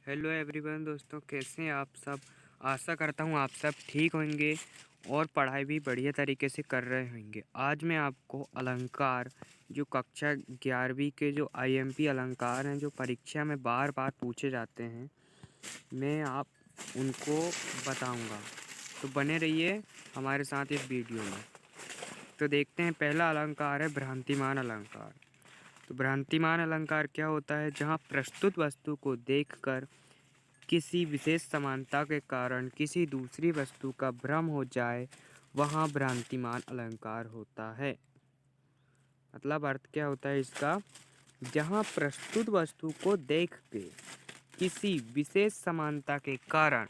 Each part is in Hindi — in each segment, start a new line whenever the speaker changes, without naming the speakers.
हेलो एवरीवन दोस्तों, कैसे हैं आप सब। आशा करता हूं आप सब ठीक होंगे और पढ़ाई भी बढ़िया तरीके से कर रहे होंगे। आज मैं आपको अलंकार जो कक्षा 11वीं के जो आईएमपी अलंकार हैं जो परीक्षा में बार बार पूछे जाते हैं, मैं आप उनको बताऊंगा। तो बने रहिए हमारे साथ इस वीडियो में। तो देखते हैं, पहला अलंकार है भ्रांतिमान अलंकार। तो भ्रांतिमान अलंकार क्या होता है? जहाँ प्रस्तुत वस्तु को देखकर किसी विशेष समानता के कारण किसी दूसरी वस्तु का भ्रम हो जाए, वहाँ भ्रांतिमान अलंकार होता है। मतलब अर्थ क्या होता है इसका? जहाँ प्रस्तुत वस्तु को देख के किसी विशेष समानता के कारण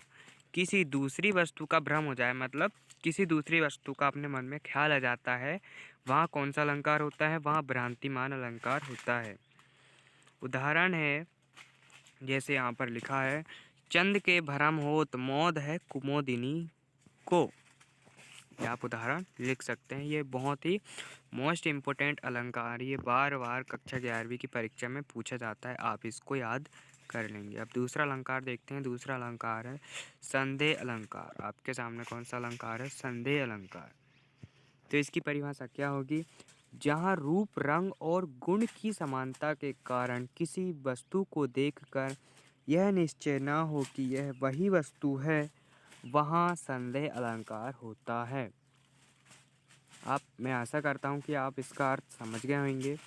किसी दूसरी वस्तु का भ्रम हो जाए, मतलब किसी दूसरी वस्तु का अपने मन में ख्याल आ जाता है, वहाँ कौन सा अलंकार होता है? वहाँ भ्रांतिमान अलंकार होता है। उदाहरण है, जैसे यहाँ पर लिखा है, चंद के भरम होत मौद है कुमोदिनी को। ये आप उदाहरण लिख सकते हैं। ये बहुत ही मोस्ट इम्पोर्टेंट अलंकार, ये बार बार कक्षा 11वीं की परीक्षा में पूछा जाता है, आप इसको याद कर लेंगे। अब दूसरा अलंकार देखते हैं। दूसरा अलंकार है संदेह अलंकार। आपके सामने कौन सा अलंकार है? संदेह अलंकार। तो इसकी परिभाषा क्या होगी? जहाँ रूप, रंग और गुण की समानता के कारण किसी वस्तु को देखकर यह निश्चय न हो कि यह वही वस्तु है, वहाँ संदेह अलंकार होता है। मैं आशा करता हूँ कि आप इसका अर्थ समझ गए होंगे।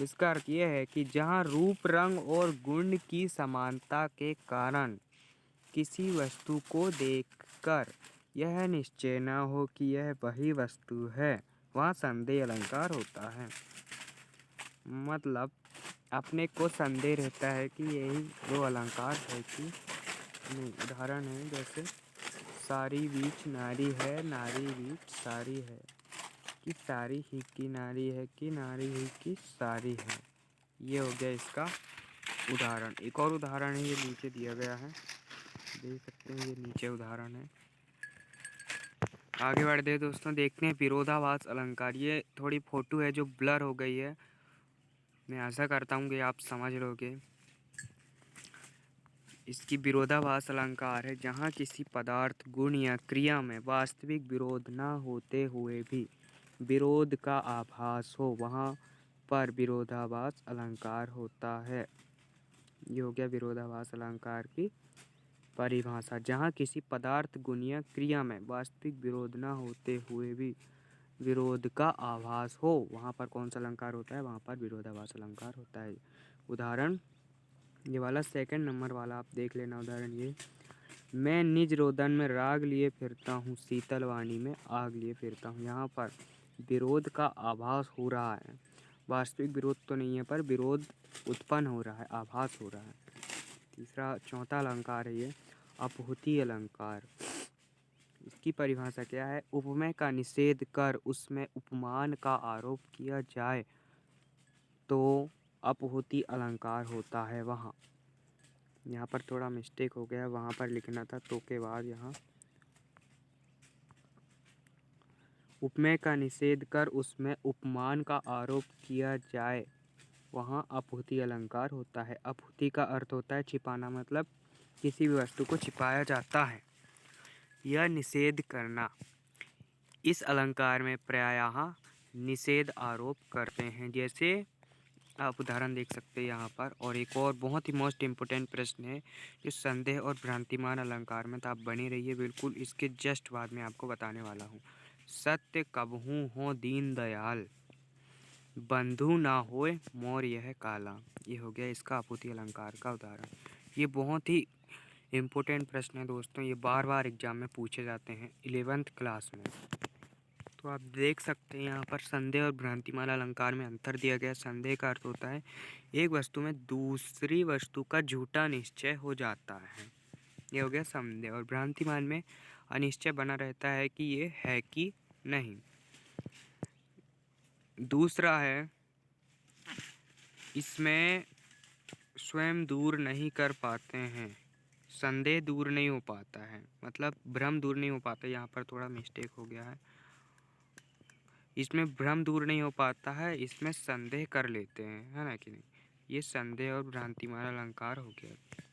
इसका अर्थ यह है कि जहाँ रूप, रंग और गुण की समानता के कारण किसी वस्तु को देखकर यह निश्चय न हो कि यह वही वस्तु है, वहाँ संदेह अलंकार होता है। मतलब अपने को संदेह रहता है कि यही वो अलंकार है कि नहीं। उदाहरण है, जैसे सारी बीच नारी है, नारी बीच सारी है, कि सारी ही की नारी है, कि नारी ही की सारी है। ये हो गया इसका उदाहरण। एक और उदाहरण है, ये नीचे दिया गया है, देख सकते हैं, ये नीचे उदाहरण है। आगे बढ़ते हैं दोस्तों, देखते हैं विरोधाभास अलंकार। ये थोड़ी फोटो है जो ब्लर हो गई है, मैं आशा करता हूँ कि आप समझ लोगे। इसकी विरोधाभास अलंकार है, जहाँ किसी पदार्थ, गुण या क्रिया में वास्तविक विरोध न होते हुए भी विरोध का आभास हो, वहाँ पर विरोधाभास अलंकार होता है। ये हो गया विरोधाभास अलंकार की परिभाषा। जहाँ किसी पदार्थ, गुण या क्रिया में वास्तविक विरोध न होते हुए भी विरोध का आभास हो, वहाँ पर कौन सा अलंकार होता है? वहाँ पर विरोधाभास अलंकार होता है। उदाहरण ये वाला सेकंड नंबर वाला आप देख लेना। उदाहरण ये, मैं निज रोदन में राग लिए फिरता हूँ, शीतल वाणी में आग लिए फिरता हूँ। यहाँ पर विरोध का आभास हो रहा है, वास्तविक विरोध तो नहीं है, पर विरोध उत्पन्न हो रहा है, आभास हो रहा है। चौथा अलंकार है ये अपहुति अलंकार। इसकी परिभाषा क्या है? उपमेय का निषेध कर उसमें उपमान का आरोप किया जाए तो अपहुति अलंकार होता है। वहाँ यहाँ पर थोड़ा मिस्टेक हो गया, वहाँ पर लिखना था तो के बाद यहाँ उपमेय का निषेध कर उसमें उपमान का आरोप किया जाए, वहाँ अपहुति अलंकार होता है। अपहुति का अर्थ होता है छिपाना, मतलब किसी भी वस्तु को छिपाया जाता है। यह निषेध करना। इस अलंकार में प्रायः निषेध आरोप करते हैं, जैसे आप उदाहरण देख सकते हैं यहाँ पर। और एक और बहुत ही मोस्ट इम्पोर्टेंट प्रश्न है जो संदेह और भ्रांतिमान अलंकार में, तो आप बने रहिए बिल्कुल। इसके जस्ट बाद में आपको बताने वाला हूँ। सत्य कबहू हो दीन दयाल, बंधु ना होए मोर यह काला। ये हो गया इसका अपहुति अलंकार का उदाहरण। ये बहुत ही इम्पोर्टेंट प्रश्न है दोस्तों, ये बार बार एग्जाम में पूछे जाते हैं 11th क्लास में। तो आप देख सकते हैं यहाँ पर संदेह और भ्रांतिमान अलंकार में अंतर दिया गया। संदेह का अर्थ होता है एक वस्तु में दूसरी वस्तु का झूठा निश्चय हो जाता है, ये हो गया संदेह। और भ्रांतिमान में अनिश्चय बना रहता है कि ये है कि नहीं। दूसरा है, इसमें स्वयं दूर नहीं कर पाते हैं, संदेह दूर नहीं हो पाता है, मतलब भ्रम दूर नहीं हो पाता। यहाँ पर थोड़ा मिस्टेक हो गया है, इसमें भ्रम दूर नहीं हो पाता है, इसमें संदेह कर लेते हैं, है ना कि नहीं। ये संदेह और भ्रांतिमान अलंकार हो गया।